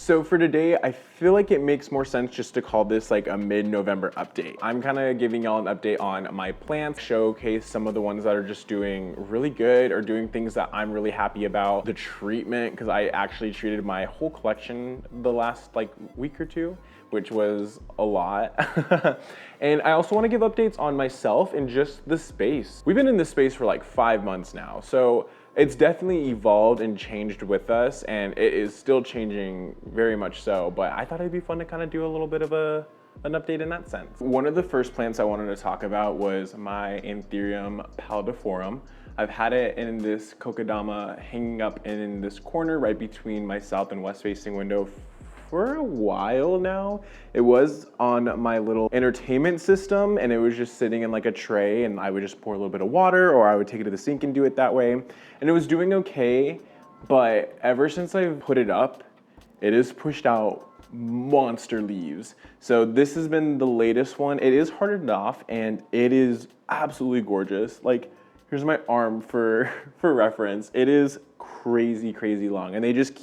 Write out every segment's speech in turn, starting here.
So for today, I feel like it makes more sense just to call this like a mid-November update. I'm kind of giving y'all an update on my plants, showcase some of the ones that are just doing really good or doing things that I'm really happy about. The treatment, because I actually treated my whole collection the last like week or two, which was a lot. And I also want to give updates on myself and just the space. We've been in this space for like 5 months now, so it's definitely evolved and changed with us, and it is still changing very much so, but I thought it'd be fun to kind of do a little bit of an update in that sense. One of the first plants I wanted to talk about was my Anthurium Paltheorum. I've had it in this kokedama hanging up in this corner right between my south and west facing window for a while now. It was on my little entertainment system and it was just sitting in like a tray, and I would just pour a little bit of water or I would take it to the sink and do it that way. And it was doing okay, but ever since I've put it up, it has pushed out monster leaves. So this has been the latest one. It is hardened off and it is absolutely gorgeous. Like, here's my arm for reference. It is crazy, crazy long, and it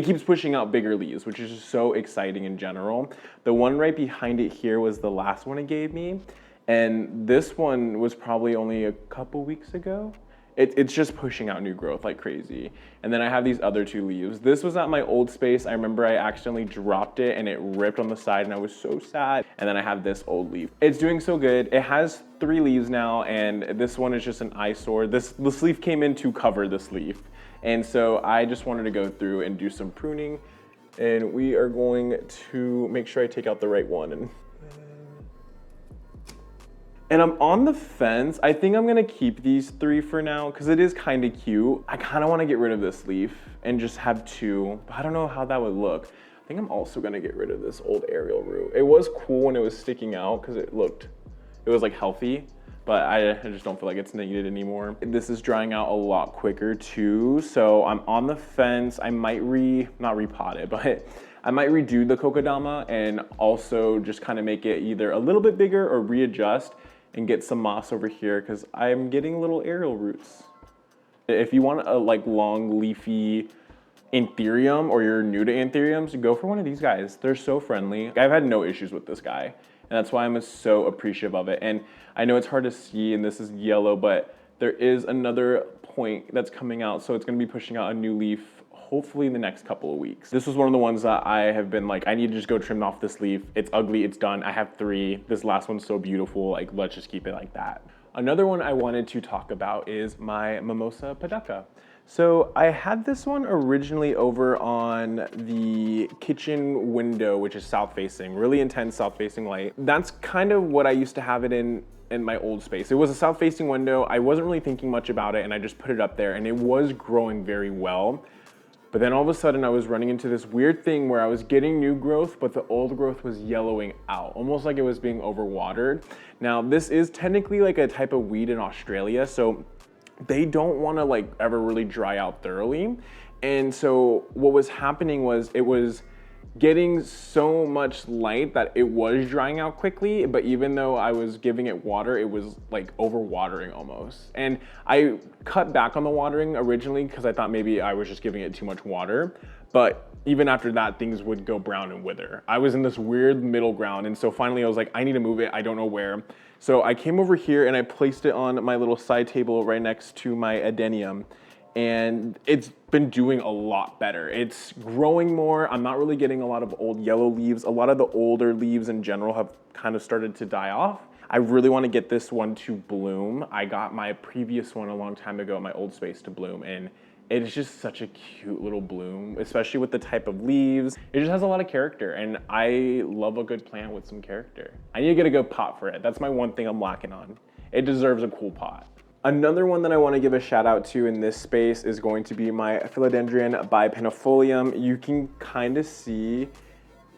keeps pushing out bigger leaves, which is just so exciting in general. The one right behind it here was the last one it gave me, and this one was probably only a couple weeks ago. It's just pushing out new growth like crazy. And then I have these other two leaves. This was at my old space. I remember I accidentally dropped it and it ripped on the side and I was so sad. And then I have this old leaf. It's doing so good. It has 3 leaves now, and this one is just an eyesore. This leaf came in to cover this leaf. And so I just wanted to go through and do some pruning, and we are going to make sure I take out the right one. And I'm on the fence. I think I'm gonna keep these 3 for now because it is kind of cute. I kind of want to get rid of this leaf and just have 2, but I don't know how that would look. I think I'm also gonna get rid of this old aerial root. It was cool when it was sticking out because it was like healthy, but I just don't feel like it's needed anymore. This is drying out a lot quicker too, so I'm on the fence. I might not repot it, but I might redo the kokedama and also just kind of make it either a little bit bigger or readjust and get some moss over here because I'm getting little aerial roots. If you want a like long leafy Anthurium, or you're new to Anthuriums, go for one of these guys. They're so friendly. I've had no issues with this guy, and that's why I'm so appreciative of it. And I know it's hard to see and this is yellow, but there is another point that's coming out, so it's gonna be pushing out a new leaf hopefully in the next couple of weeks. This was one of the ones that I have been like, I need to just go trim off this leaf. It's ugly, it's done. I have 3. This last one's so beautiful, like let's just keep it like that. Another one I wanted to talk about is my Mimosa Padaka. So I had this one originally over on the kitchen window, which is south facing, really intense south facing light. That's kind of what I used to have it in my old space. It was a south facing window. I wasn't really thinking much about it and I just put it up there and it was growing very well. But then all of a sudden I was running into this weird thing where I was getting new growth, but the old growth was yellowing out, almost like it was being overwatered. Now this is technically like a type of weed in Australia, so they don't want to like ever really dry out thoroughly. And so what was happening was it was getting so much light that it was drying out quickly, but even though I was giving it water, it was like overwatering almost. And I cut back on the watering originally because I thought maybe I was just giving it too much water, but even after that, things would go brown and wither. I was in this weird middle ground, and so finally I was like, I need to move it, I don't know where. So I came over here and I placed it on my little side table right next to my adenium, and it's been doing a lot better. It's growing more. I'm not really getting a lot of old yellow leaves. A lot of the older leaves in general have kind of started to die off. I really want to get this one to bloom. I got my previous one a long time ago in my old space to bloom, and it's just such a cute little bloom, especially with the type of leaves. It just has a lot of character, and I love a good plant with some character. I need to get a good pot for it. That's my one thing I'm lacking on. It deserves a cool pot. Another one that I want to give a shout out to in this space is going to be my Philodendron penoli. You can kind of see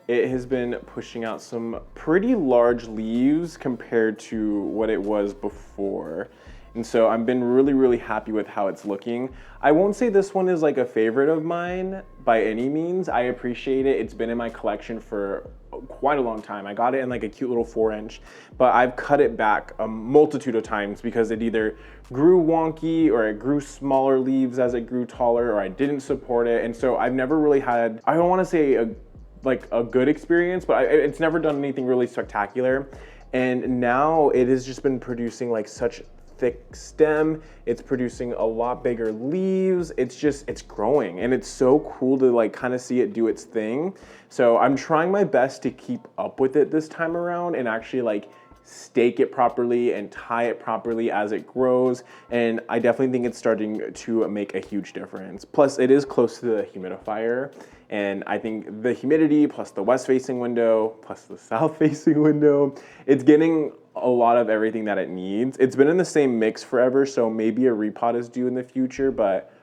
it has been pushing out some pretty large leaves compared to what it was before. And so I've been really, really happy with how it's looking. I won't say this one is like a favorite of mine by any means. I appreciate it. It's been in my collection for quite a long time. I got it in like a cute little 4-inch, but I've cut it back a multitude of times because it either grew wonky or it grew smaller leaves as it grew taller, or I didn't support it. And so I've never really had, I don't want to say a good experience, but it's never done anything really spectacular. And now it has just been producing like such thick stem. It's producing a lot bigger leaves. It's growing, and it's so cool to like kind of see it do its thing. So I'm trying my best to keep up with it this time around and actually like stake it properly and tie it properly as it grows. And I definitely think it's starting to make a huge difference. Plus it is close to the humidifier. And I think the humidity plus the west facing window plus the south facing window, it's getting a lot of everything that it needs. It's been in the same mix forever, so maybe a repot is due in the future, but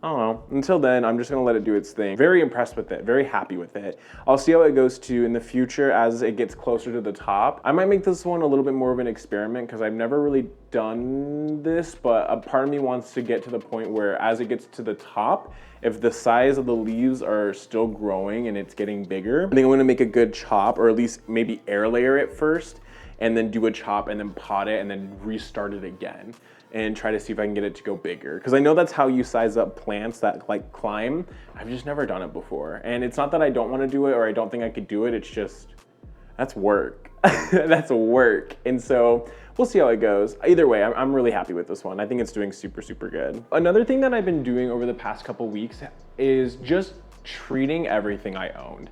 I don't know. Until then, I'm just gonna let it do its thing. Very impressed with it, very happy with it. I'll see how it goes too in the future as it gets closer to the top. I might make this one a little bit more of an experiment because I've never really done this, but a part of me wants to get to the point where as it gets to the top, if the size of the leaves are still growing and it's getting bigger, I think I'm gonna make a good chop, or at least maybe air layer it first, and then do a chop and then pot it and then restart it again and try to see if I can get it to go bigger. Because I know that's how you size up plants that like climb. I've just never done it before. And it's not that I don't want to do it or I don't think I could do it. It's just, that's work. That's work. And so we'll see how it goes. Either way, I'm really happy with this one. I think it's doing super, super good. Another thing that I've been doing over the past couple weeks is just treating everything I owned.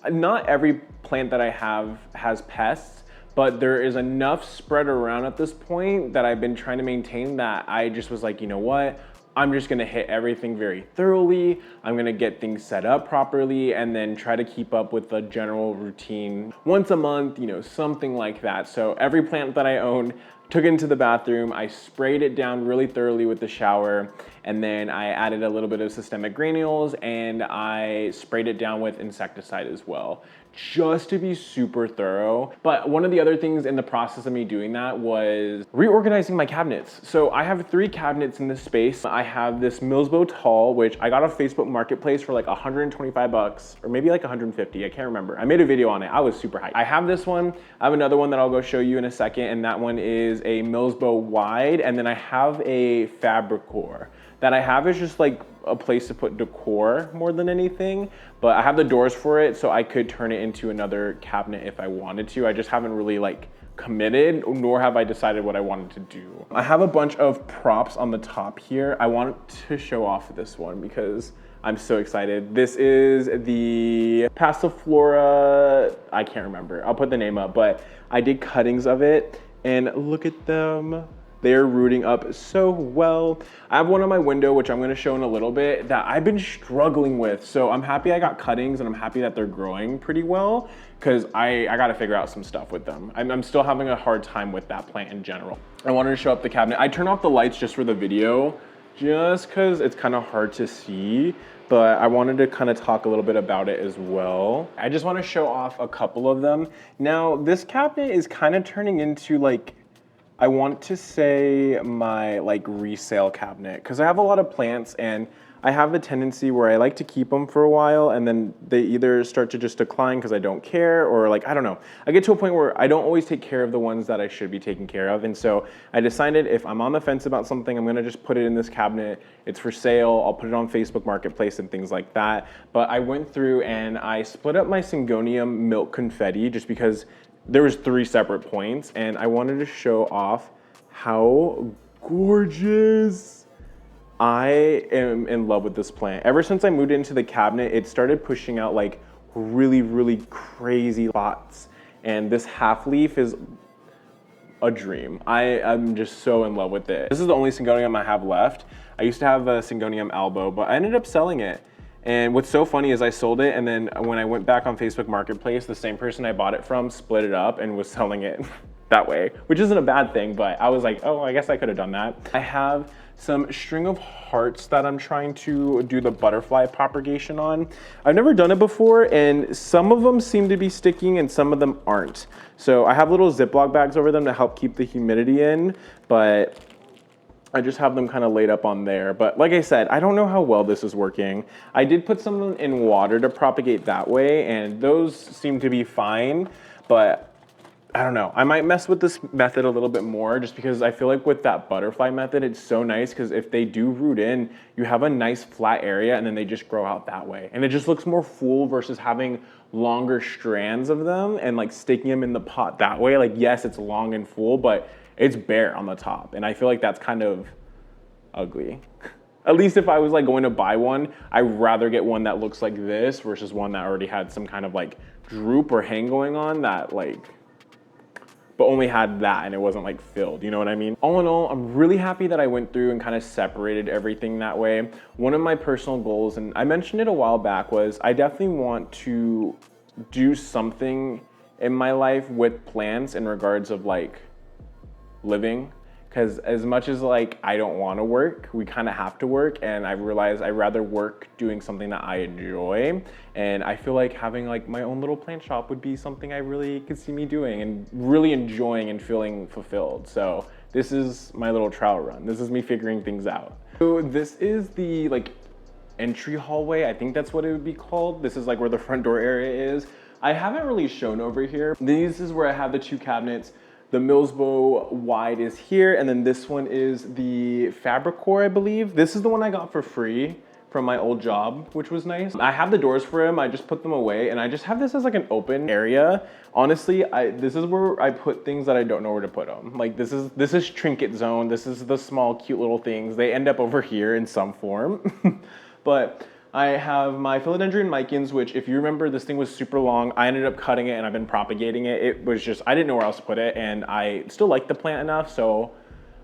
Not every plant that I have has pests, but there is enough spread around at this point that I've been trying to maintain that I just was like, you know what? I'm just gonna hit everything very thoroughly. I'm gonna get things set up properly and then try to keep up with the general routine once a month, you know, something like that. So every plant that I owned, took it into the bathroom, I sprayed it down really thoroughly with the shower, and then I added a little bit of systemic granules and I sprayed it down with insecticide as well, just to be super thorough. But one of the other things in the process of me doing that was reorganizing my cabinets. So I have 3 cabinets in this space. I have this Millsbo tall, which I got off Facebook Marketplace for like 125 bucks, or maybe like 150, I can't remember. I made a video on it, I was super hyped. I have this one, I have another one that I'll go show you in a second, and that one is a Millsbo wide, and then I have a Fabricor. That I have is just like a place to put decor more than anything, but I have the doors for it so I could turn it into another cabinet if I wanted to. I just haven't really like committed, nor have I decided what I wanted to do. I have a bunch of props on the top here. I want to show off this one because I'm so excited. This is the Passiflora, I can't remember, I'll put the name up, but I did cuttings of it and look at them. They're rooting up so well. I have one on my window, which I'm gonna show in a little bit, that I've been struggling with. So I'm happy I got cuttings and I'm happy that they're growing pretty well, because I gotta figure out some stuff with them. I'm still having a hard time with that plant in general. I wanted to show up the cabinet. I turned off the lights just for the video, just because it's kind of hard to see, but I wanted to kind of talk a little bit about it as well. I just want to show off a couple of them. Now, this cabinet is kind of turning into like, I want to say my like resale cabinet, because I have a lot of plants and I have a tendency where I like to keep them for a while and then they either start to just decline because I don't care, or like, I don't know. I get to a point where I don't always take care of the ones that I should be taking care of. And so I decided if I'm on the fence about something, I'm gonna just put it in this cabinet. It's for sale. I'll put it on Facebook Marketplace and things like that. But I went through and I split up my Syngonium milk confetti just because there was 3 separate points, and I wanted to show off how gorgeous. I am in love with this plant. Ever since I moved into the cabinet, it started pushing out like really, really crazy spots. And this half leaf is a dream. I am just so in love with it. This is the only Syngonium I have left. I used to have a Syngonium elbow, but I ended up selling it. And what's so funny is I sold it, and then when I went back on Facebook Marketplace, the same person I bought it from split it up and was selling it that way, which isn't a bad thing, but I was like, oh, I guess I could have done that. I have some string of hearts that I'm trying to do the butterfly propagation on. I've never done it before, and some of them seem to be sticking and some of them aren't. So I have little Ziploc bags over them to help keep the humidity in, but I just have them kind of laid up on there. But like I said, I don't know how well this is working. I did put some in water to propagate that way, and those seem to be fine, but I don't know. I might mess with this method a little bit more just because I feel like with that butterfly method, it's so nice because if they do root in, you have a nice flat area and then they just grow out that way. And it just looks more full versus having longer strands of them and like sticking them in the pot that way. Like, yes, it's long and full, but it's bare on the top. And I feel like that's kind of ugly. At least if I was like going to buy one, I'd rather get one that looks like this versus one that already had some kind of like droop or hang going on that like, but only had that and it wasn't like filled, you know what I mean? All in all, I'm really happy that I went through and kind of separated everything that way. One of my personal goals, and I mentioned it a while back, was I definitely want to do something in my life with plants in regards of like living. Because as much as like I don't want to work, we kind of have to work, and I realized I'd rather work doing something that I enjoy, and I feel like having like my own little plant shop would be something I really could see me doing and really enjoying and feeling fulfilled. So this is my little trial run. This is me figuring things out. So this is the like entry hallway. I think that's what it would be called. This is like where the front door area is. I haven't really shown over here. This is where I have the two cabinets. The Millsbow wide is here, and then this one is the Fabricor, I believe. This is the one I got for free from my old job, which was nice. I have the doors for him, I just put them away, and I just have this as like an open area. Honestly, this is where I put things that I don't know where to put them. Like this is trinket zone, this is the small cute little things. They end up over here in some form. But I have my Philodendron micans, which if you remember, this thing was super long. I ended up cutting it and I've been propagating it. It was just, I didn't know where else to put it, and I still like the plant enough, so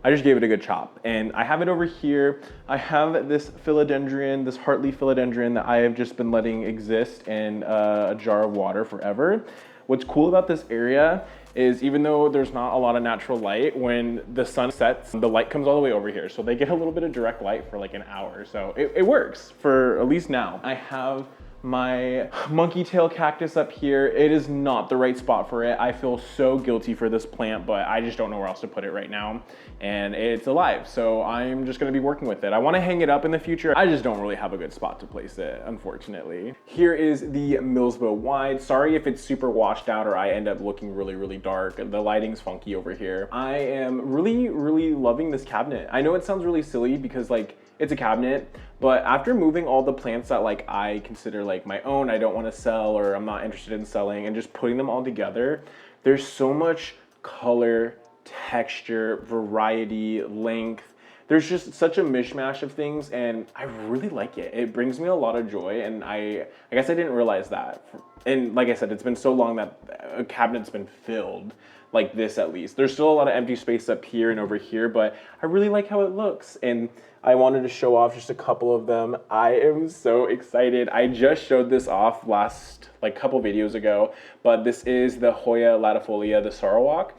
I just gave it a good chop. And I have it over here. I have this philodendron, this heartleaf philodendron that I have just been letting exist in a jar of water forever. What's cool about this area is even though there's not a lot of natural light, when the sun sets, the light comes all the way over here. So they get a little bit of direct light for like an hour. So it works for at least now. I have my monkey tail cactus up here. It is not the right spot for it. I feel so guilty for this plant, but I just don't know where else to put it right now. And it's alive, so I'm just gonna be working with it. I wanna hang it up in the future. I just don't really have a good spot to place it, unfortunately. Here is the Millsbow wide. Sorry if it's super washed out or I end up looking really, really dark. The lighting's funky over here. I am really, really loving this cabinet. I know it sounds really silly because like, it's a cabinet, but after moving all the plants that like I consider like my own, I don't want to sell or I'm not interested in selling, and just putting them all together, there's so much color, texture, variety, length. There's just such a mishmash of things, and I really like it. It brings me a lot of joy, and I guess I didn't realize that. And like I said, it's been so long that a cabinet's been filled. Like this at least. There's still a lot of empty space up here and over here, but I really like how it looks, and I wanted to show off just a couple of them. I am so excited. I just showed this off last like couple videos ago, but this is the Woia latifolia, the Sarawak,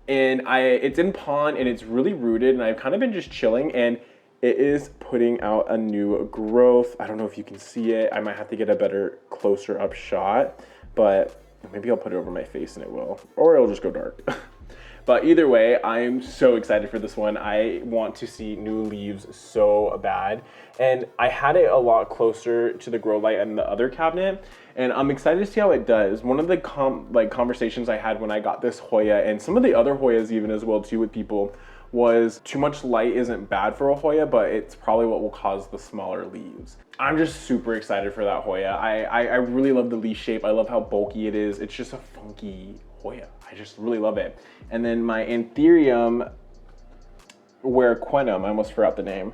and it's in pond and it's really rooted, and I've kind of been just chilling, and it is putting out a new growth. I don't know if you can see it. I might have to get a better closer up shot, but maybe I'll put it over my face and it will, or it'll just go dark. But either way, I'm so excited for this one. I want to see new leaves so bad. And I had it a lot closer to the grow light in the other cabinet, and I'm excited to see how it does. One of the conversations I had when I got this Woia, and some of the other Woias even as well too with people, was too much light isn't bad for a Woia, but it's probably what will cause the smaller leaves. I'm just super excited for that Woia. I really love the leaf shape. I love how bulky it is. It's just a funky Woia. I just really love it. And then my Anthurium Paltheorum, I almost forgot the name,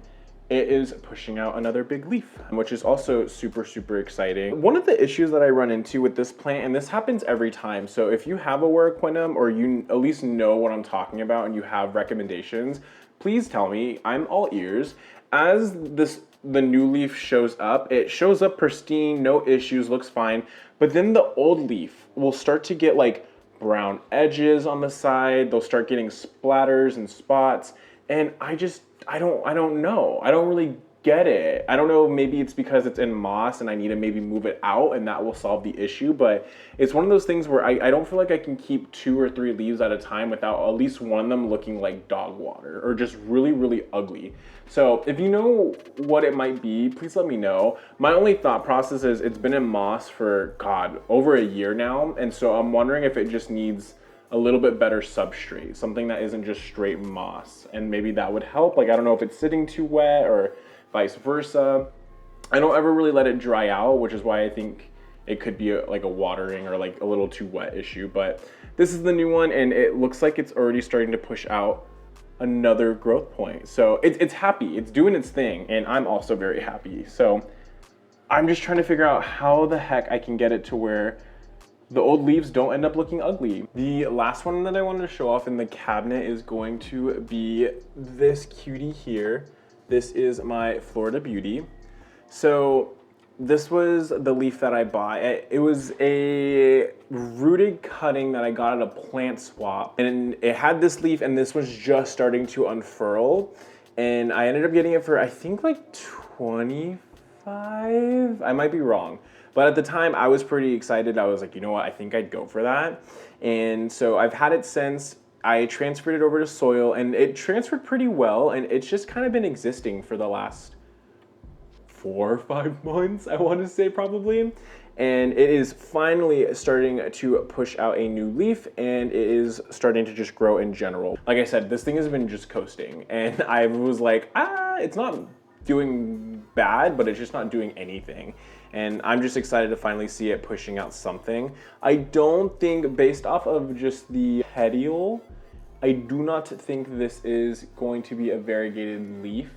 it is pushing out another big leaf, which is also super, super exciting. One of the issues that I run into with this plant, and this happens every time, so if you have a Warquinum or you at least know what I'm talking about and you have recommendations, please tell me. I'm all ears. As the new leaf shows up, it shows up pristine, no issues, looks fine, but then the old leaf will start to get like brown edges on the side. They'll start getting splatters and spots, and I don't know. I don't really get it. I don't know, maybe it's because it's in moss and I need to maybe move it out and that will solve the issue, but it's one of those things where I don't feel like I can keep 2 or 3 leaves at a time without at least one of them looking like dog water or just really, really ugly. So if you know what it might be, please let me know. My only thought process is it's been in moss for, God, over a year now, and so I'm wondering if it just needs a little bit better substrate, something that isn't just straight moss, and maybe that would help. Like, I don't know if it's sitting too wet or vice versa. I don't ever really let it dry out, which is why I think it could be like a watering or like a little too wet issue. But this is the new one, and it looks like it's already starting to push out another growth point. So it's happy, it's doing its thing, and I'm also very happy. So I'm just trying to figure out how the heck I can get it to where the old leaves don't end up looking ugly. The last one that I wanted to show off in the cabinet is going to be this cutie here. This is my Florida Beauty. So this was the leaf that I bought. It was a rooted cutting that I got at a plant swap, and it had this leaf, and this was just starting to unfurl, and I ended up getting it for, I think, like 25. I might be wrong. But at the time, I was pretty excited. I was like, you know what, I think I'd go for that. And so I've had it since. I transferred it over to soil, and it transferred pretty well, and it's just kind of been existing for the last 4 or 5 months, I want to say, probably. And it is finally starting to push out a new leaf, and it is starting to just grow in general. Like I said, this thing has been just coasting, and I was like, it's not doing bad, but it's just not doing anything. And I'm just excited to finally see it pushing out something. I don't think, based off of just the petiole, I do not think this is going to be a variegated leaf,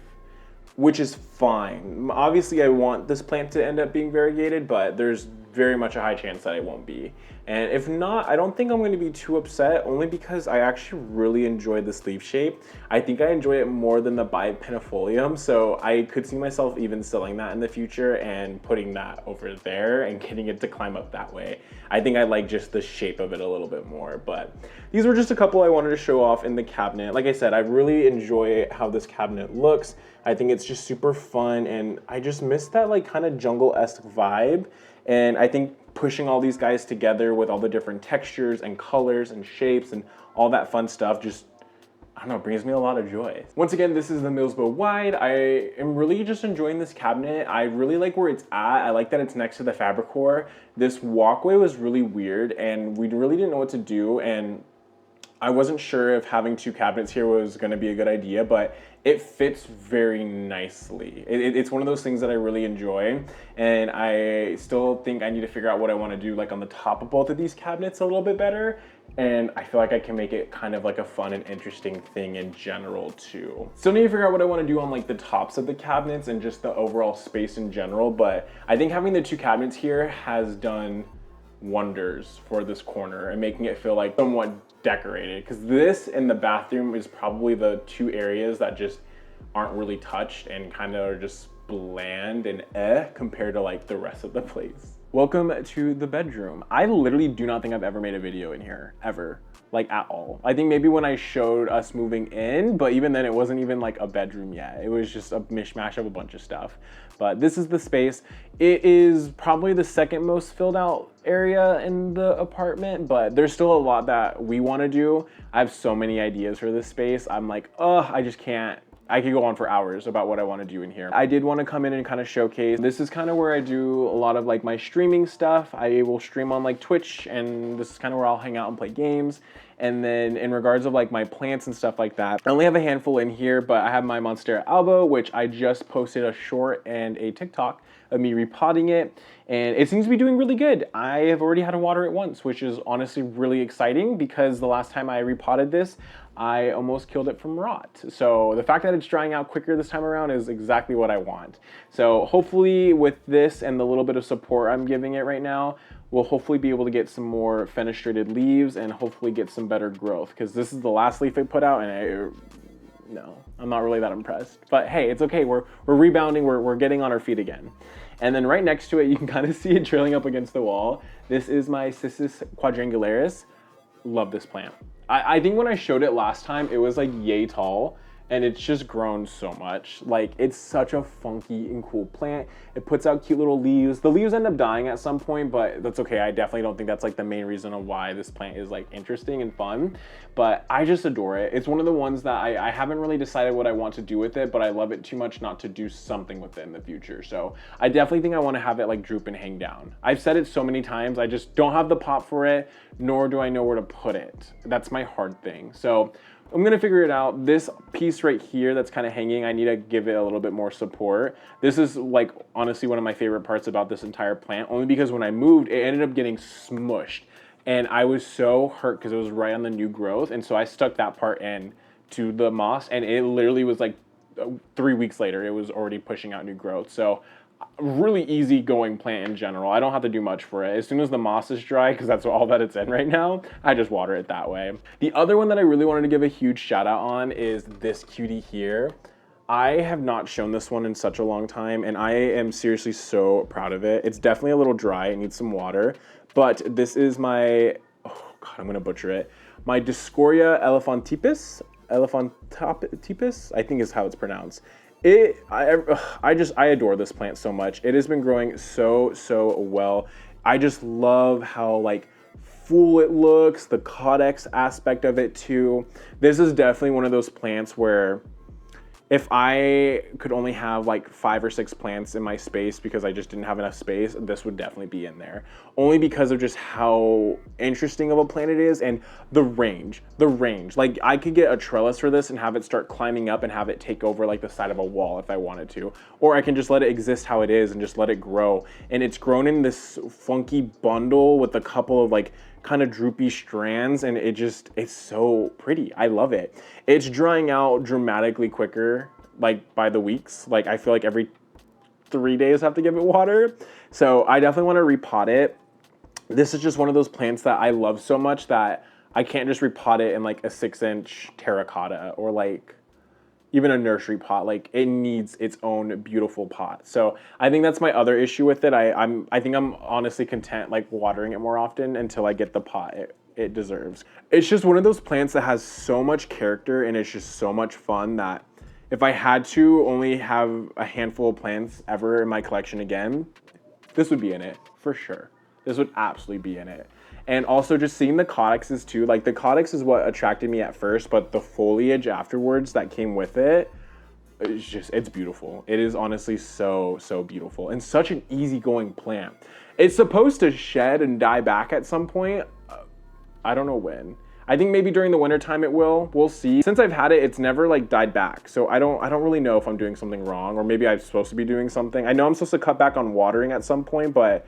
which is fine. Obviously, I want this plant to end up being variegated, but there's very much a high chance that it won't be. And if not, I don't think I'm going to be too upset, only because I actually really enjoy this leaf shape. I think I enjoy it more than the bipenifolium, so I could see myself even selling that in the future and putting that over there and getting it to climb up that way. I think I like just the shape of it a little bit more, but these were just a couple I wanted to show off in the cabinet. Like I said, I really enjoy how this cabinet looks. I think it's just super fun, and I just miss that like kind of jungle-esque vibe. And I think pushing all these guys together with all the different textures and colors and shapes and all that fun stuff just, I don't know, brings me a lot of joy. Once again, this is the Millsbo Wide. I am really just enjoying this cabinet. I really like where it's at. I like that it's next to the Fabricor. This walkway was really weird, and we really didn't know what to do, and I wasn't sure if having 2 cabinets here was going to be a good idea, but it fits very nicely. It's one of those things that I really enjoy, and I still think I need to figure out what I want to do like on the top of both of these cabinets a little bit better, and I feel like I can make it kind of like a fun and interesting thing in general too. Still need to figure out what I want to do on like the tops of the cabinets and just the overall space in general, but I think having the 2 cabinets here has done wonders for this corner and making it feel like somewhat decorated, because this and the bathroom is probably the 2 areas that just aren't really touched and kind of are just bland and compared to like the rest of the place. Welcome to the bedroom. I literally do not think I've ever made a video in here, ever, like at all. I think maybe when I showed us moving in, but even then it wasn't even like a bedroom yet. It was just a mishmash of a bunch of stuff. But this is the space. It is probably the second most filled out area in the apartment, but there's still a lot that we want to do. I have so many ideas for this space. I'm like, I just can't. I could go on for hours about what I want to do in here. I did want to come in and kind of showcase. This is kind of where I do a lot of like my streaming stuff. I will stream on like Twitch, and this is kind of where I'll hang out and play games. And then in regards of like my plants and stuff like that, I only have a handful in here, but I have my Monstera alba, which I just posted a short and a TikTok of me repotting it, and it seems to be doing really good. I have already had to water it once, which is honestly really exciting, because the last time I repotted this, I almost killed it from rot. So the fact that it's drying out quicker this time around is exactly what I want. So hopefully with this and the little bit of support I'm giving it right now, we'll hopefully be able to get some more fenestrated leaves and hopefully get some better growth, because this is the last leaf I put out, and no, I'm not really that impressed. But hey, it's okay, we're rebounding, we're getting on our feet again. And then right next to it, you can kind of see it trailing up against the wall. This is my Cissus quadrangularis. Love this plant. I think when I showed it last time, it was like yay tall, and it's just grown so much. Like, it's such a funky and cool plant. It puts out cute little leaves. The leaves end up dying at some point, but that's okay. I definitely don't think that's like the main reason of why this plant is like interesting and fun, but I just adore it. It's one of the ones that I haven't really decided what I want to do with it, but I love it too much not to do something with it in the future. So I definitely think I want to have it like droop and hang down. I've said it so many times, I just don't have the pot for it, nor do I know where to put it. That's my hard thing. So I'm gonna figure it out. This piece right here that's kind of hanging, I need to give it a little bit more support. This is like honestly one of my favorite parts about this entire plant, only because when I moved, it ended up getting smushed. And I was so hurt because it was right on the new growth. And so I stuck that part in to the moss, and it literally was like 3 weeks later, it was already pushing out new growth. So really easy going plant in general. I don't have to do much for it. As soon as the moss is dry, because that's all that it's in right now, I just water it that way. The other one that I really wanted to give a huge shout out on is this cutie here. I have not shown this one in such a long time, and I am seriously so proud of it. It's definitely a little dry, it needs some water, but this is my, oh God, I'm gonna butcher it. My Doria elephantipus, I think is how it's pronounced. I adore this plant so much. It has been growing so well. I just love how like full it looks, the codex aspect of it too. This is definitely one of those plants where if I could only have like 5 or 6 plants in my space because I just didn't have enough space, this would definitely be in there. Only because of just how interesting of a plant it is and the range. Like I could get a trellis for this and have it start climbing up and have it take over like the side of a wall if I wanted to. Or I can just let it exist how it is and just let it grow. And it's grown in this funky bundle with a couple of like kind of droopy strands, and it's so pretty. I love it. It's drying out dramatically quicker, like by the weeks. Like I feel like every 3 days I have to give it water. So I definitely want to repot it. This is just one of those plants that I love so much that I can't just repot it in like a 6-inch terracotta or like even a nursery pot. Like it needs its own beautiful pot. So I think that's my other issue with it. I think I'm honestly content like watering it more often until I get the pot it deserves. It's just one of those plants that has so much character and it's just so much fun that if I had to only have a handful of plants ever in my collection again, this would be in it for sure. This would absolutely be in it. And also just seeing the codexes too, like the codex is what attracted me at first, but the foliage afterwards that came with it, it's beautiful. It is honestly so beautiful and such an easygoing plant. It's supposed to shed and die back at some point. I don't know when. I think maybe during the winter time it will. We'll see. Since I've had it, it's never like died back. So I don't really know if I'm doing something wrong, or maybe I'm supposed to be doing something. I know I'm supposed to cut back on watering at some point, but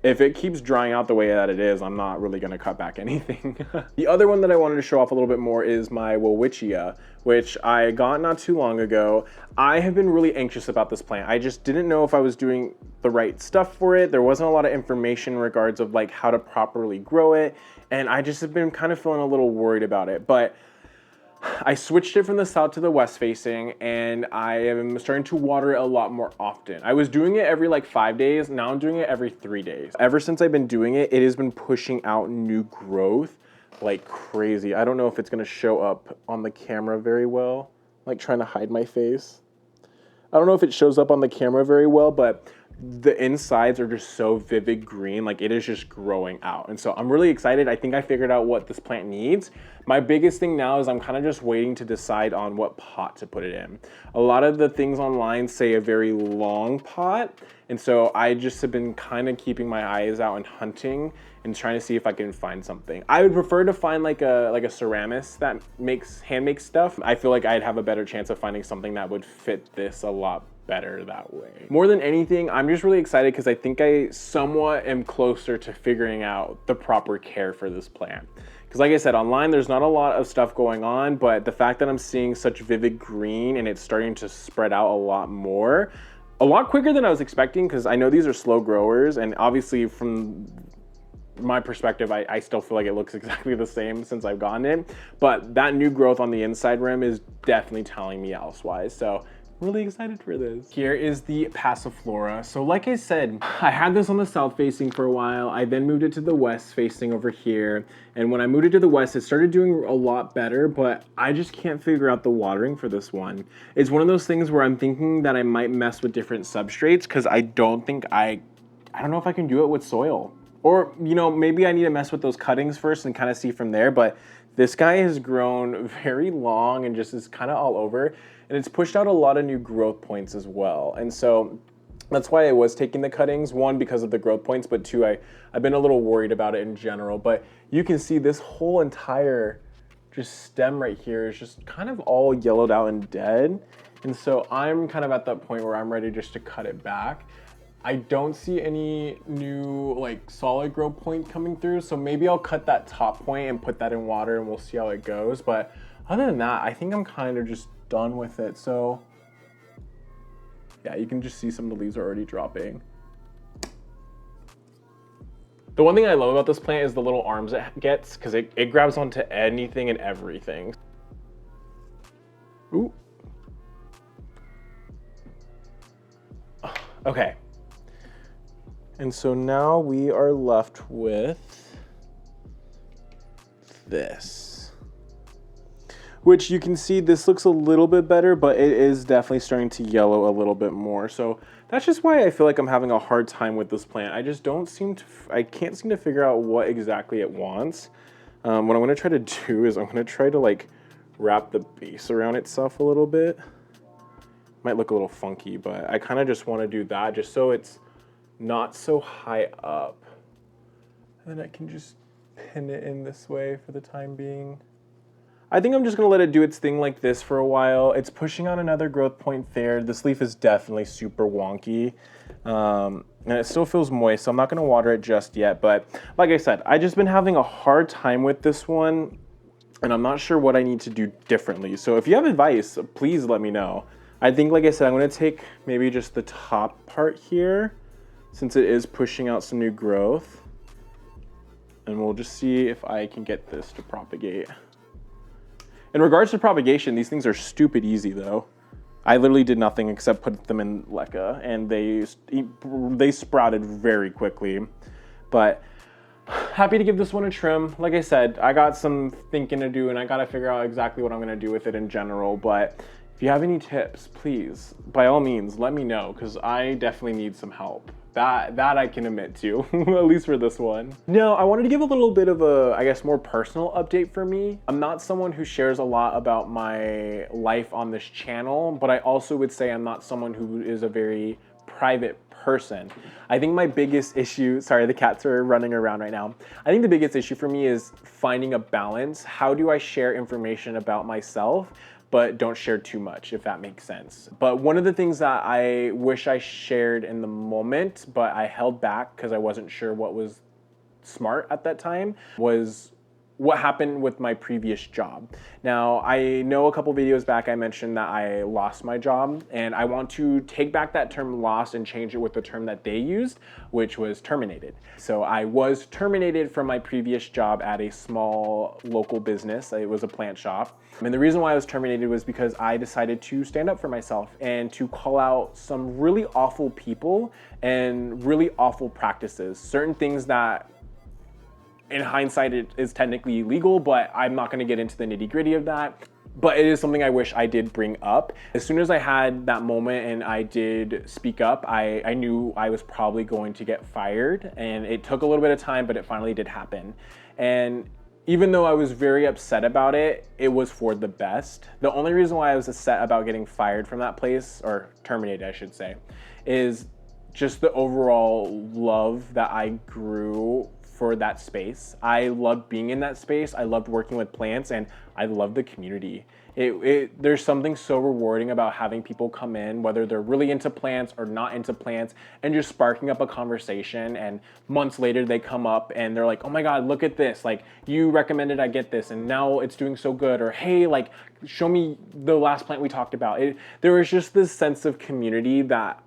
if it keeps drying out the way that it is, I'm not really gonna cut back anything. The other one that I wanted to show off a little bit more is my Woia, which I got not too long ago. I have been really anxious about this plant. I just didn't know if I was doing the right stuff for it. There wasn't a lot of information in regards of like how to properly grow it. And I just have been kind of feeling a little worried about it. But I switched it from the south to the west facing, and I am starting to water it a lot more often. I was doing it every like 5 days, now I'm doing it every 3 days. Ever since I've been doing it, it has been pushing out new growth like crazy. I don't know if it's gonna show up on the camera very well, like trying to hide my face. I don't know if it shows up on the camera very well, but the insides are just so vivid green, like it is just growing out. And so I'm really excited. I think I figured out what this plant needs. My biggest thing now is I'm kind of just waiting to decide on what pot to put it in. A lot of the things online say a very long pot. And so I just have been kind of keeping my eyes out and hunting and trying to see if I can find something. I would prefer to find like a ceramist that hand makes stuff. I feel like I'd have a better chance of finding something that would fit this a lot better that way. More than anything, I'm just really excited because I think I somewhat am closer to figuring out the proper care for this plant. Because like I said, online there's not a lot of stuff going on, but the fact that I'm seeing such vivid green and it's starting to spread out a lot quicker than I was expecting, because I know these are slow growers, and obviously from my perspective, I still feel like it looks exactly the same since I've gotten it, but that new growth on the inside rim is definitely telling me elsewise. So really excited for this. Here is the Passiflora. So like I said, I had this on the south facing for a while. I then moved it to the west facing over here. And when I moved it to the west, it started doing a lot better, but I just can't figure out the watering for this one. It's one of those things where I'm thinking that I might mess with different substrates because I don't know if I can do it with soil. Or, you know, maybe I need to mess with those cuttings first and kind of see from there. But this guy has grown very long and just is kind of all over. And it's pushed out a lot of new growth points as well. And so that's why I was taking the cuttings. One, because of the growth points, but two, I've been a little worried about it in general. But you can see this whole entire just stem right here is just kind of all yellowed out and dead. And so I'm kind of at that point where I'm ready just to cut it back. I don't see any new like solid growth point coming through, so maybe I'll cut that top point and put that in water and we'll see how it goes. But other than that, I think I'm kind of just done with it. So yeah, you can just see some of the leaves are already dropping. The one thing I love about this plant is the little arms it gets, because it grabs onto anything and everything. Ooh. Okay. And so now we are left with this, which you can see this looks a little bit better, but it is definitely starting to yellow a little bit more. So that's just why I feel like I'm having a hard time with this plant. I just I can't seem to figure out what exactly it wants. What I'm gonna try to do is I'm gonna try to like wrap the base around itself a little bit. Might look a little funky, but I kind of just wanna do that just so it's not so high up. And then I can just pin it in this way for the time being. I think I'm just gonna let it do its thing like this for a while. It's pushing on another growth point there. This leaf is definitely super wonky. And it still feels moist, so I'm not gonna water it just yet. But like I said, I've just been having a hard time with this one, and I'm not sure what I need to do differently. So if you have advice, please let me know. I think, like I said, I'm gonna take maybe just the top part here, since it is pushing out some new growth. And we'll just see if I can get this to propagate. In regards to propagation, these things are stupid easy though. I literally did nothing except put them in leca, and they sprouted very quickly. But happy to give this one a trim. Like I said, I got some thinking to do, and I gotta figure out exactly what I'm gonna do with it in general. But if you have any tips, please, by all means, let me know, because I definitely need some help. That I can admit to, at least for this one. Now, I wanted to give a little bit of a, I guess, more personal update for me. I'm not someone who shares a lot about my life on this channel, but I also would say I'm not someone who is a very private person. I think my biggest issue, sorry, the cats are running around right now. I think the biggest issue for me is finding a balance. How do I share information about myself, but don't share too much, if that makes sense. But one of the things that I wish I shared in the moment, but I held back because I wasn't sure what was smart at that time, was what happened with my previous job. Now, I know a couple videos back I mentioned that I lost my job, and I want to take back that term lost and change it with the term that they used, which was terminated. So I was terminated from my previous job at a small local business. It was a plant shop. And the reason why I was terminated was because I decided to stand up for myself and to call out some really awful people and really awful practices. Certain things that in hindsight, it is technically illegal, but I'm not gonna get into the nitty-gritty of that. But it is something I wish I did bring up. As soon as I had that moment and I did speak up, I knew I was probably going to get fired. And it took a little bit of time, but it finally did happen. And even though I was very upset about it, it was for the best. The only reason why I was upset about getting fired from that place, or terminated, I should say, is just the overall love that I grew for that space. I loved being in that space. I loved working with plants, and I loved the community. There's something so rewarding about having people come in, whether they're really into plants or not into plants, and just sparking up a conversation. And months later they come up and they're like, oh my God, look at this. Like, you recommended I get this and now it's doing so good. Or, hey, like, show me the last plant we talked about. There was just this sense of community that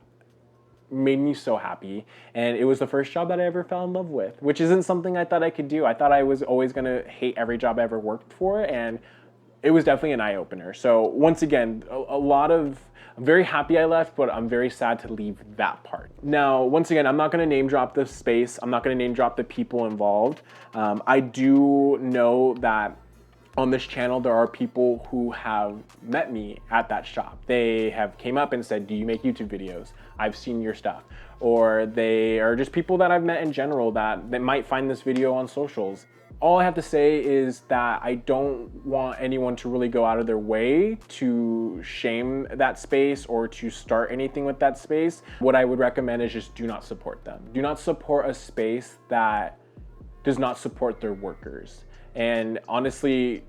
made me so happy. And it was the first job that I ever fell in love with, which isn't something I thought I could do. I thought I was always gonna hate every job I ever worked for, and it was definitely an eye-opener. So once again, I'm very happy I left, but I'm very sad to leave that part. Now, once again, I'm not gonna name drop the space. I'm not gonna name drop the people involved. I do know that on this channel, there are people who have met me at that shop. They have came up and said, do you make YouTube videos? I've seen your stuff. Or they are just people that I've met in general that might find this video on socials. All I have to say is that I don't want anyone to really go out of their way to shame that space or to start anything with that space. What I would recommend is just do not support them. Do not support a space that does not support their workers. And honestly,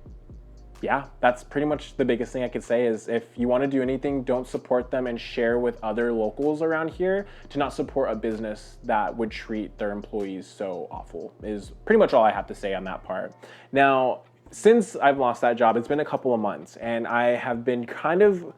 yeah, that's pretty much the biggest thing I could say is if you want to do anything, don't support them and share with other locals around here to not support a business that would treat their employees so awful is pretty much all I have to say on that part. Now, since I've lost that job, it's been a couple of months and I have been kind of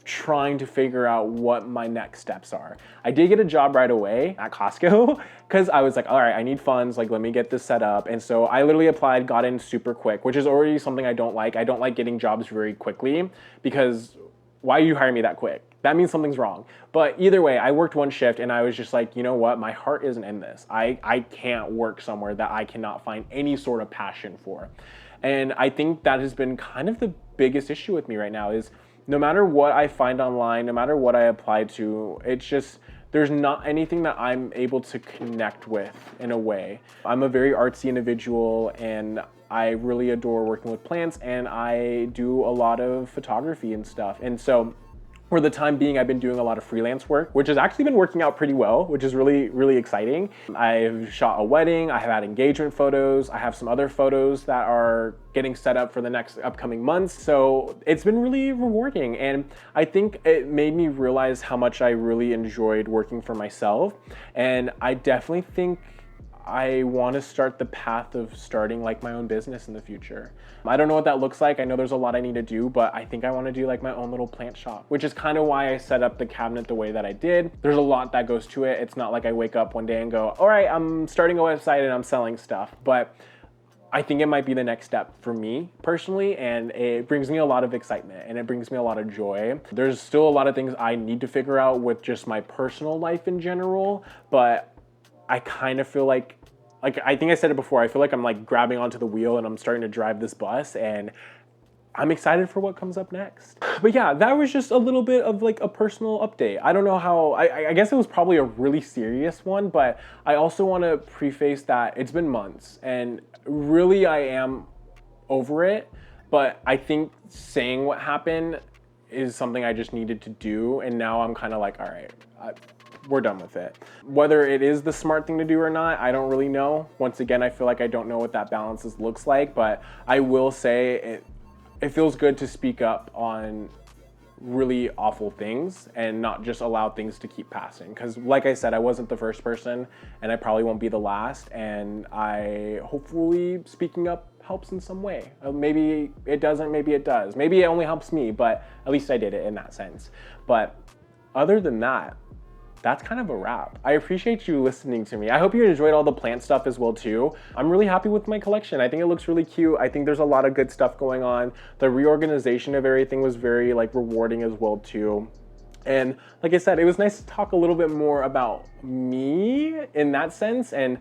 trying to figure out what my next steps are. I did get a job right away at Costco because I was like, all right, I need funds, like let me get this set up. And so I literally applied, got in super quick, which is already something I don't like. I don't like getting jobs very quickly because why you hire me that quick? That means something's wrong. But either way, I worked one shift and I was just like, you know what? My heart isn't in this. I can't work somewhere that I cannot find any sort of passion for. And I think that has been kind of the biggest issue with me right now is no matter what I find online, no matter what I apply to, it's just, there's not anything that I'm able to connect with in a way. I'm a very artsy individual and I really adore working with plants and I do a lot of photography and stuff. And so for the time being, I've been doing a lot of freelance work, which has actually been working out pretty well, which is really, really exciting. I've shot a wedding, I have had engagement photos, I have some other photos that are getting set up for the next upcoming months. So it's been really rewarding. And I think it made me realize how much I really enjoyed working for myself. And I definitely think I want to start the path of starting like my own business in the future. I don't know what that looks like. I know there's a lot I need to do, but I think I want to do like my own little plant shop, which is kind of why I set up the cabinet the way that I did. There's a lot that goes to it. It's not like I wake up one day and go, all right, I'm starting a website and I'm selling stuff. But I think it might be the next step for me personally, and it brings me a lot of excitement and it brings me a lot of joy. There's still a lot of things I need to figure out with just my personal life in general, but I kind of feel like I think I said it before, I feel like I'm like grabbing onto the wheel and I'm starting to drive this bus and I'm excited for what comes up next. But yeah, that was just a little bit of like a personal update. I don't know how, I guess it was probably a really serious one, but I also want to preface that it's been months and really I am over it. But I think saying what happened is something I just needed to do. And now I'm kind of like, all right, we're done with it. Whether it is the smart thing to do or not, I don't really know. Once again, I feel like I don't know what that balance looks like, but I will say it feels good to speak up on really awful things and not just allow things to keep passing. Because like I said, I wasn't the first person and I probably won't be the last. And hopefully speaking up helps in some way. Maybe it doesn't, maybe it does. Maybe it only helps me, but at least I did it in that sense. But other than that, that's kind of a wrap. I appreciate you listening to me. I hope you enjoyed all the plant stuff as well too. I'm really happy with my collection. I think it looks really cute. I think there's a lot of good stuff going on. The reorganization of everything was very like rewarding as well too. And like I said, it was nice to talk a little bit more about me in that sense and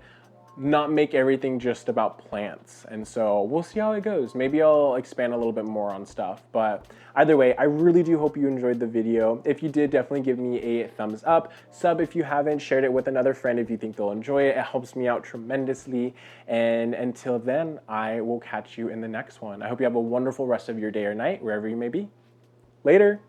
not make everything just about plants. And so we'll see how it goes. Maybe I'll expand a little bit more on stuff, but either way, I really do hope you enjoyed the video. If you did, definitely give me a thumbs up. Sub if you haven't, shared it with another friend if you think they'll enjoy it. It helps me out tremendously. And until then, I will catch you in the next one. I hope you have a wonderful rest of your day or night, wherever you may be. Later.